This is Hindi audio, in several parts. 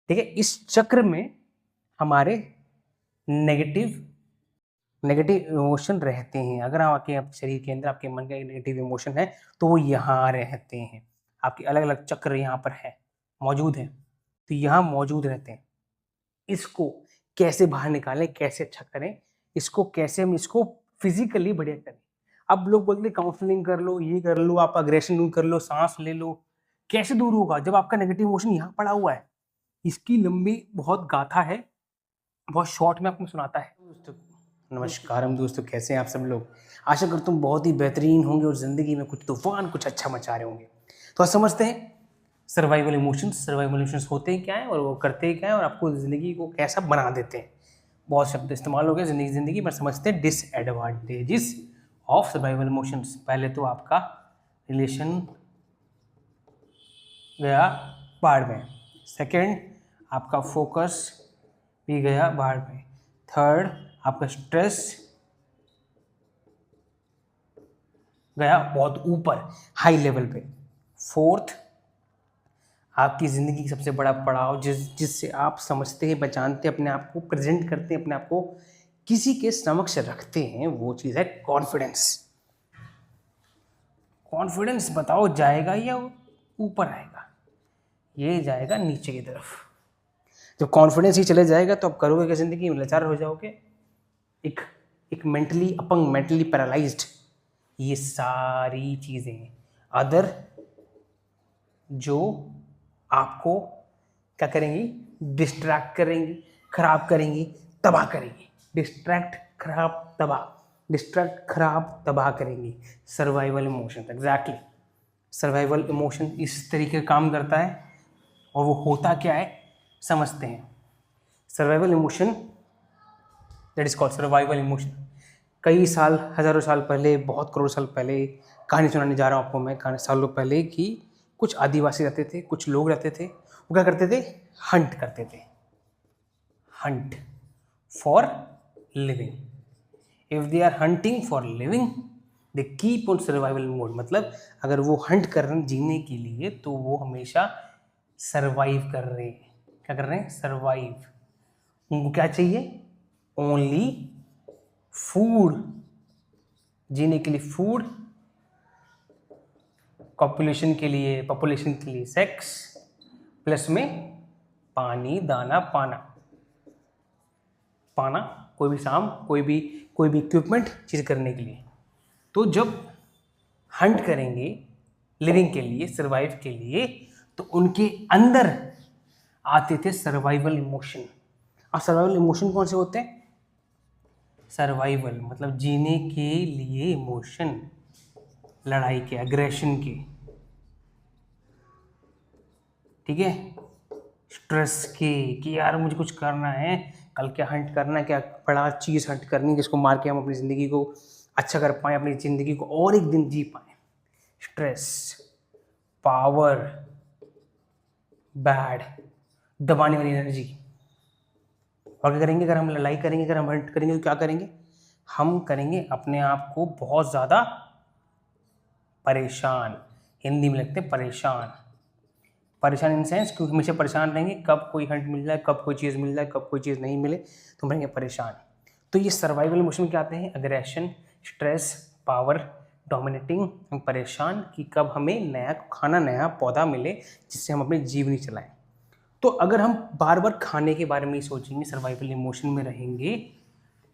ठीक है। इस चक्र में हमारे नेगेटिव इमोशन रहते हैं। अगर आपके शरीर के अंदर आपके मन का नेगेटिव इमोशन है तो वो यहाँ रहते हैं। आपके अलग अलग चक्र यहाँ पर है, मौजूद हैं, तो यहाँ मौजूद रहते हैं। इसको कैसे बाहर निकालें, कैसे अच्छा करें, इसको कैसे हम इसको फिजिकली बढ़िया करें। अब लोग बोलते हैं काउंसलिंग कर लो, ये कर लो, आप अग्रेशन दूर कर लो, सांस ले लो। कैसे दूर होगा जब आपका नेगेटिव इमोशन यहाँ पड़ा हुआ है? इसकी लंबी बहुत गाथा है, बहुत शॉर्ट में आपको सुनाता है। दोस्तों नमस्कार दोस्तों, कैसे हैं आप सब लोग? आशा करता हूँ बहुत ही बेहतरीन होंगे और ज़िंदगी में कुछ तूफान, कुछ अच्छा मचा रहे होंगे। तो आज समझते हैं सर्वाइवल इमोशंस होते हैं क्या है और वो करते क्या है और आपको ज़िंदगी को कैसा बना देते हैं। बहुत शब्द इस्तेमाल हो गए ज़िंदगी पर, समझते हैं डिसएडवांटेजेस ऑफ सर्वाइवल इमोशंस। पहले तो आपका रिलेशन गया बाढ़ में, सेकेंड आपका फोकस भी गया बाहर में, थर्ड आपका स्ट्रेस गया बहुत ऊपर हाई लेवल पे, फोर्थ आपकी ज़िंदगी का सबसे बड़ा पड़ाव जिससे आप समझते हैं, पहचानते हैं, अपने आप को प्रेजेंट करते हैं, अपने आप को किसी के समक्ष रखते हैं, वो चीज़ है कॉन्फिडेंस। कॉन्फिडेंस बताओ जाएगा या ऊपर आएगा? ये जाएगा नीचे की तरफ। जब कॉन्फिडेंस ही चले जाएगा तो आप करोगे क्या? ज़िंदगी में लाचार हो जाओगे, एक मेंटली अपंग, मेंटली पैरालाइज्ड। ये सारी चीज़ें अदर जो आपको क्या करेंगी? डिस्ट्रैक्ट करेंगी, खराब करेंगी, तबाह करेंगी। डिस्ट्रैक्ट, खराब, तबाह करेंगी। Survival emotion, exactly survival emotion इस तरीके का काम करता है। और वो होता क्या है समझते हैं। Survival emotion, that is called survival emotion. कई साल, हज़ारों साल पहले, बहुत करोड़ साल पहले कहानी सुनाने जा रहा हूँ आपको मैं, कहानी सालों पहले की। कुछ आदिवासी रहते थे, कुछ लोग रहते थे, वो क्या करते थे? हंट करते थे। Hunt for living. If they are hunting for living they keep on survival mode. मतलब अगर वो हंट कर रहे हैं जीने के लिए तो वो हमेशा सर्वाइव कर रहे हैं। क्या कर रहे हैं? सर्वाइव। उनको क्या चाहिए? Only food. जीने के लिए फूड, पॉपुलेशन के लिए सेक्स, प्लस में पानी, दाना, पाना कोई भी साम, कोई भी इक्विपमेंट चीज़ करने के लिए। तो जब हंट करेंगे लिविंग के लिए, सर्वाइव के लिए, तो उनके अंदर आते थे सर्वाइवल इमोशन। और सर्वाइवल इमोशन कौन से होते हैं? सर्वाइवल मतलब जीने के लिए इमोशन, लड़ाई के, अग्रेशन के, ठीक है, स्ट्रेस के, कि यार मुझे कुछ करना है, कल क्या हंट करना है, क्या बड़ा चीज़ हंट करनी है जिसको मार के हम अपनी ज़िंदगी को अच्छा कर पाएँ, अपनी ज़िंदगी को और एक दिन जी पाएँ। स्ट्रेस, पावर, बैड, दबाने वाली एनर्जी। और क्या करेंगे? अगर हम लड़ाई करेंगे, अगर हम हंट करेंगे तो क्या करेंगे? हम करेंगे अपने आप को बहुत ज़्यादा परेशान। हिंदी में लिखते हैं परेशान। परेशान इन सेंस क्योंकि हमेशा परेशान रहेंगे, कब कोई हंट मिल जाए, कब कोई चीज़ मिल जाए, कब कोई चीज़ नहीं मिले, तो हम रहेंगे परेशान। तो ये सर्वाइवल इमोशन क्या आते हैं? अग्रेशन, स्ट्रेस, पावर, डोमिनेटिंग, परेशान कि कब हमें नया खाना, नया पौधा मिले जिससे हम अपनी जीवनी चलाएं। तो अगर हम बार बार खाने के बारे में ही सोचेंगे, सर्वाइवल इमोशन में रहेंगे,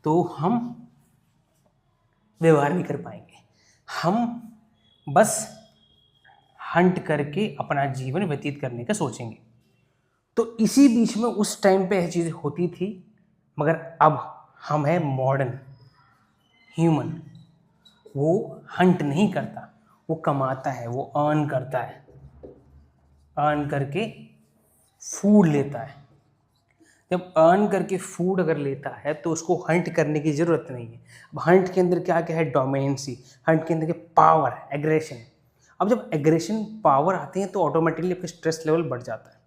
तो हम व्यवहार नहीं कर पाएंगे। हम बस हंट करके अपना जीवन व्यतीत करने का सोचेंगे। तो इसी बीच में उस टाइम पे यह चीज़ें होती थी, मगर अब हम हैं मॉडर्न ह्यूमन। वो हंट नहीं करता, वो कमाता है, वो अर्न करता है, अर्न करके फूड लेता है। जब अर्न करके फूड अगर लेता है तो उसको हंट करने की ज़रूरत नहीं है। अब हंट के अंदर क्या क्या है? डोमिनेंसी। हंट के अंदर के पावर, एग्रेशन। अब जब एग्रेशन, पावर आते हैं तो ऑटोमेटिकली आपका स्ट्रेस लेवल बढ़ जाता है।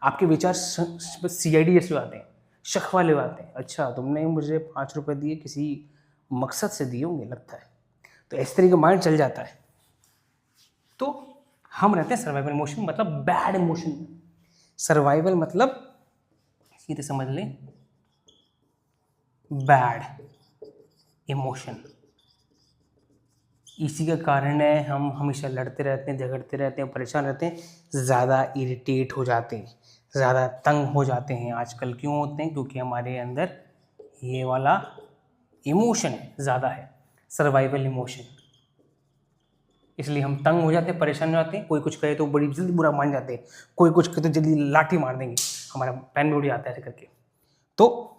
आपके विचार CID जैसे आते हैं, शक वाले आते हैं। अच्छा, तुमने मुझे 5 रुपये दिए, किसी मकसद से दिए होंगे लगता है। तो इस तरीके का माइंड चल जाता है। तो हम रहते हैं सर्वाइवल इमोशन, मतलब बैड इमोशन। सर्वाइवल मतलब सीधे समझ लें बैड इमोशन। इसी का कारण है हम हमेशा लड़ते रहते हैं, झगड़ते रहते हैं, परेशान रहते हैं, ज़्यादा इरिटेट हो जाते हैं, ज़्यादा तंग हो जाते हैं आजकल। क्यों होते हैं? क्योंकि हमारे अंदर ये वाला इमोशन ज़्यादा है, सर्वाइवल इमोशन। इसलिए हम तंग हो जाते हैं, परेशान हो जाते हैं। कोई कुछ कहे तो बड़ी जल्दी बुरा मान जाते हैं, कोई कुछ कहे तो जल्दी लाठी मार देंगे, हमारा पैन में उड़ जाता है ऐसे करके। तो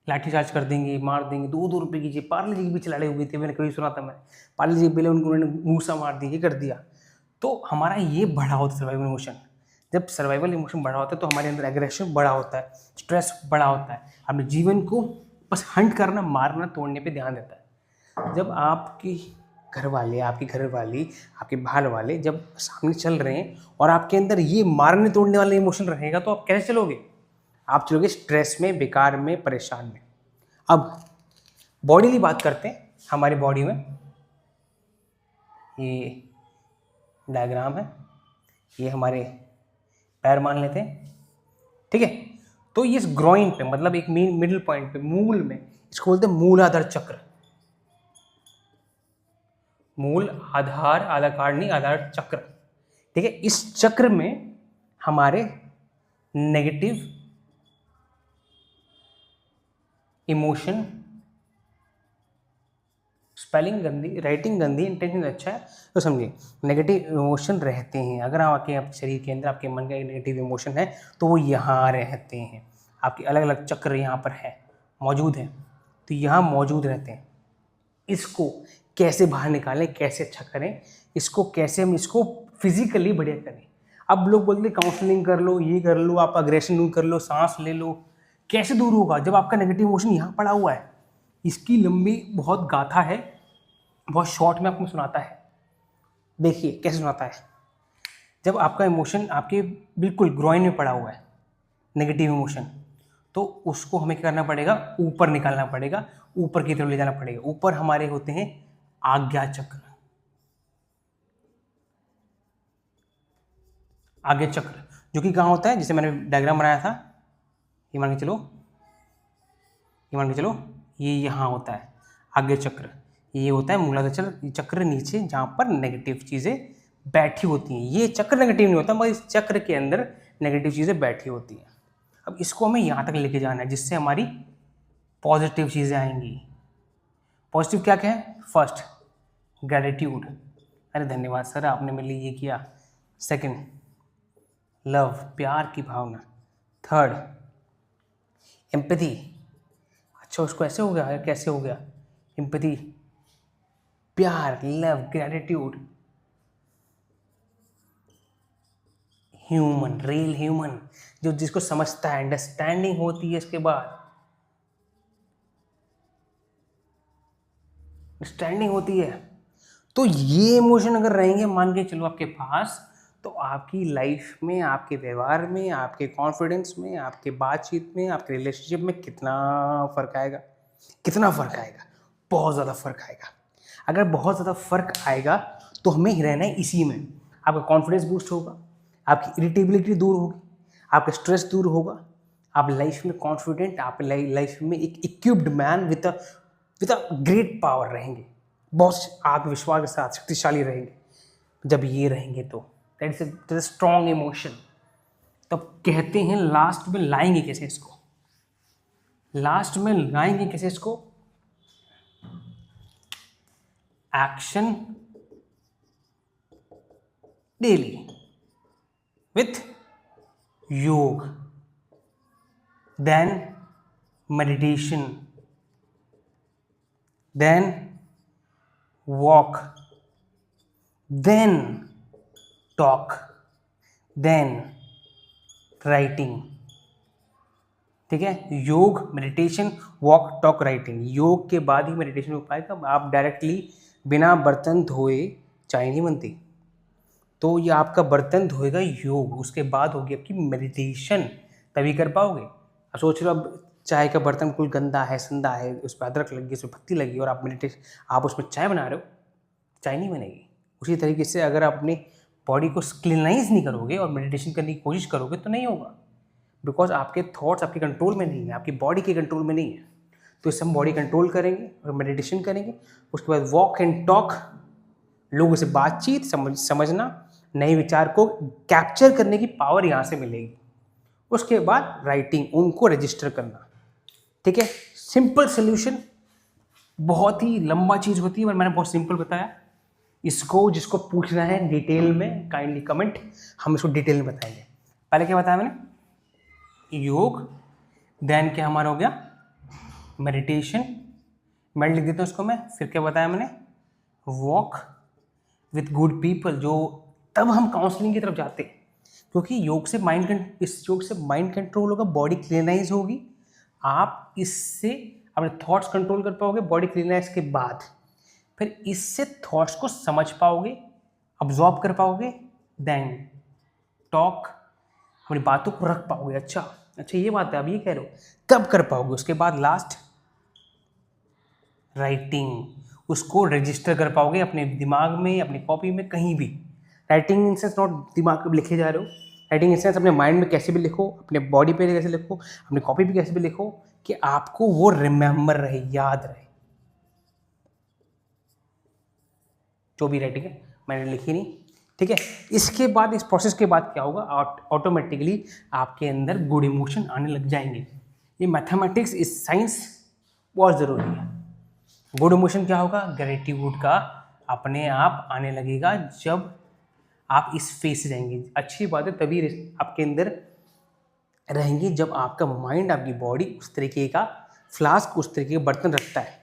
लाठी चार्ज कर देंगे, मार देंगे। 2-2 रुपये की चीज़, पार्ले जी की भी लड़े हुए थे, मैंने कभी सुना था। मैं पार्ले जी पहले उन्होंने मूसा मार दी, ये कर दिया। तो हमारा ये बढ़ा होता है सर्वाइवल इमोशन। जब सर्वाइवल इमोशन बढ़ा होता है तो हमारे अंदर एग्रेशन बढ़ा होता है, स्ट्रेस बढ़ा होता है। अपने जीवन को बस हंट करना, मारना, तोड़ने पे ध्यान देता है। जब आपकी घर वाले, आपकी घर वाली, आपके बाहर वाले जब सामने चल रहे हैं और आपके अंदर ये मारने तोड़ने वाला इमोशन रहेगा तो आप कैसे चलोगे? आप चलोगे स्ट्रेस में, बेकार में, परेशान में। अब बॉडीली बात करते हैं। हमारी बॉडी में ये डायग्राम है, ये हमारे पैर मान लेते हैं, ठीक है। तो ये ग्रोइन पे, मतलब एक मिडिल पॉइंट पे, मूल में, इसको बोलते हैं मूलाधार चक्र। मूल आधार, आधार नहीं, आधार चक्र, ठीक है। इस चक्र में हमारे नेगेटिव इमोशन, स्पेलिंग गंदी, राइटिंग गंदी, इंटेंशन अच्छा है तो समझिए, नेगेटिव इमोशन रहते हैं। अगर आपके शरीर के अंदर आपके मन का नेगेटिव इमोशन है तो वो यहाँ रहते हैं। आपके अलग अलग चक्र यहाँ पर है, मौजूद है, तो यहाँ मौजूद रहते हैं। इसको कैसे बाहर निकालें, कैसे अच्छा करें, इसको कैसे हम इसको फिजिकली बढ़िया करें। अब लोग बोलते हैं काउंसलिंग कर लो, ये कर लो, आप अग्रेशन दूर कर लो, सांस ले लो। कैसे दूर होगा जब आपका नेगेटिव इमोशन यहाँ पड़ा हुआ है? इसकी लंबी बहुत गाथा है, बहुत शॉर्ट में आपको सुनाता है। देखिए कैसे सुनाता है। जब आपका इमोशन आपके बिल्कुल ग्रोइन में पड़ा हुआ है, नेगेटिव इमोशन, तो उसको हमें क्या करना पड़ेगा? ऊपर निकालना पड़ेगा, ऊपर की तरफ ले जाना पड़ेगा। ऊपर हमारे होते हैं आज्ञा चक्र। आज्ञा चक्र जो कि कहाँ होता है? जैसे मैंने डायग्राम बनाया था, ये मान के चलो, ये यहाँ होता है आज्ञा चक्र। ये होता है मूलाधार चक्र नीचे, जहाँ पर नेगेटिव चीज़ें बैठी होती हैं। ये चक्र नेगेटिव नहीं होता, मगर इस चक्र के अंदर नेगेटिव चीज़ें बैठी होती हैं। अब इसको हमें यहाँ तक लेके जाना है, जिससे हमारी पॉजिटिव चीज़ें आएंगी। पॉजिटिव क्या क्या है? फर्स्ट, ग्रैटिट्यूड, अरे धन्यवाद सर आपने मेरे लिए ये किया। सेकंड, लव, प्यार की भावना। थर्ड, एम्पैथी, अच्छा उसको ऐसे हो गया, कैसे हो गया? एम्पैथी, प्यार, love, gratitude. Human, real human, जो जिसको समझता है, अंडरस्टैंडिंग होती है। इसके बाद अंडरस्टैंडिंग होती है। तो ये इमोशन अगर रहेंगे मान के चलो आपके पास, तो आपकी लाइफ में, आपके व्यवहार में, आपके कॉन्फिडेंस में, आपके बातचीत में, आपके रिलेशनशिप में कितना फ़र्क आएगा? कितना फ़र्क आएगा? बहुत ज़्यादा फ़र्क आएगा। अगर बहुत ज़्यादा फ़र्क आएगा तो हमें रहना है इसी में। आपका कॉन्फिडेंस बूस्ट होगा, आपकी इरिटेबिलिटी दूर होगी, आपका स्ट्रेस दूर होगा, आप लाइफ में कॉन्फिडेंट, आप लाइफ में एक equipped man with a great power रहेंगे, बहुत आत्मविश्वास के साथ शक्तिशाली रहेंगे। जब ये रहेंगे तो दैट इज स्ट्रॉन्ग इमोशन। तब कहते हैं लास्ट में लाएंगे कैसे इसको? लास्ट में लाएंगे कैसे इसको? Action daily with yoga, then meditation, then walk, then talk, then writing. ठीक है, योग, मेडिटेशन, वॉक, टॉक, राइटिंग। योग के बाद ही मेडिटेशन हो पाएगा। आप डायरेक्टली बिना बर्तन धोए चाय नहीं बनती, तो ये आपका बर्तन धोएगा योग, उसके बाद होगी आपकी मेडिटेशन, तभी कर पाओगे। अब सोच रहे हो अब चाय का बर्तन बिल्कुल गंदा है, संदा है, उस पर अदरक लगी, उस पर पत्ती लगी और आप उसमें चाय बना रहे हो, चाय नहीं बनेगी। उसी तरीके से अगर आप अपनी बॉडी को क्लीनाइज नहीं करोगे और मेडिटेशन करने की कोशिश करोगे तो नहीं होगा। बिकॉज आपके थॉट्स आपके कंट्रोल में नहीं है, आपकी बॉडी के कंट्रोल में नहीं है। तो इससे हम बॉडी कंट्रोल करेंगे और मेडिटेशन करेंगे। उसके बाद वॉक एंड टॉक, लोगों से बातचीत, समझना, नए विचार को कैप्चर करने की पावर यहाँ से मिलेगी। उसके बाद राइटिंग, उनको रजिस्टर करना। ठीक है, सिंपल सोल्यूशन, बहुत ही लंबा चीज़ होती है पर मैंने बहुत सिंपल बताया। इसको जिसको पूछना है डिटेल में काइंडली कमेंट, हम इसको डिटेल में बताएंगे। पहले क्या बताया मैंने? योग, देन क्या हमारा हो गया? मेडिटेशन, मैं लिख देता हूँ उसको मैं। फिर क्या बताया मैंने? वॉक विथ गुड पीपल, जो तब हम काउंसलिंग की तरफ जाते हैं, क्योंकि इस योग से माइंड कंट्रोल होगा, बॉडी क्लीनाइज होगी, आप इससे अपने थॉट्स कंट्रोल कर पाओगे। बॉडी क्लीनाइज के बाद फिर इससे थॉट्स को समझ पाओगे, अब्जॉर्ब कर पाओगे, देन टॉक, अपनी बातों को रख पाओगे। अच्छा ये बात है, अब ये कह रहे हो तब कर पाओगे। उसके बाद लास्ट राइटिंग, उसको रजिस्टर कर पाओगे अपने दिमाग में, अपनी कॉपी में, कहीं भी। राइटिंग इन सेंस नॉट दिमाग पे लिखे जा रहे हो, राइटिंग इन सेंस अपने माइंड में कैसे भी लिखो, अपने बॉडी पे कैसे लिखो, अपनी कॉपी पे कैसे भी लिखो कि आपको वो रिमेंबर रहे, याद रहे। जो भी राइटिंग है मैंने लिखी नहीं, ठीक है। इसके बाद, इस प्रोसेस के बाद क्या होगा? ऑटोमेटिकली आपके अंदर गुड इमोशन आने लग जाएंगे। ये मैथमेटिक्स, इस साइंस बहुत ज़रूरी है। गुड इमोशन क्या होगा? ग्रेटिट्यूड का अपने आप आने लगेगा जब आप इस फेज से जाएंगे। अच्छी बात है, तभी आपके अंदर रहेंगी जब आपका माइंड, आपकी बॉडी उस तरीके का फ्लास्क, उस तरीके का बर्तन रखता है।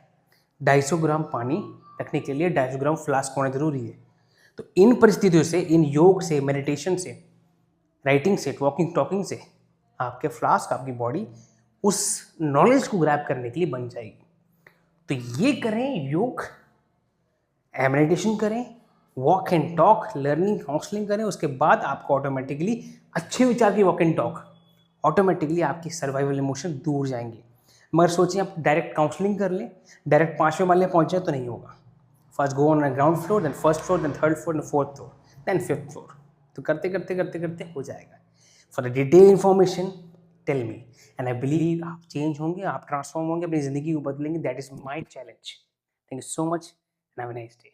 250 ग्राम पानी रखने के लिए 250 ग्राम फ्लास्क होना जरूरी है। तो इन परिस्थितियों से, इन योग से, मेडिटेशन से, राइटिंग से, वॉकिंग टॉकिंग से आपके फ्लास्क, आपकी बॉडी उस नॉलेज को ग्रैब करने के लिए बन जाएगी। तो ये करें, योग, मेडिटेशन करें, walk and talk, learning, counselling करें। उसके बाद आपको ऑटोमेटिकली अच्छे विचार की वॉक एंड टॉक, ऑटोमेटिकली आपकी सर्वाइवल इमोशन दूर जाएंगे। मगर सोचिए आप डायरेक्ट काउंसलिंग कर लें, डायरेक्ट 5वें माले पहुंच जाए तो नहीं होगा। First go on ground floor, then first floor, then third floor, then fourth floor, then fifth floor. तो करते करते करते करते हो जाएगा। For the detail information tell me, and I believe आप चेंज होंगे, आप ट्रांसफॉर्म होंगे, अपनी ज़िंदगी को बदलेंगे। That is my challenge. Thank you so much and have a nice day.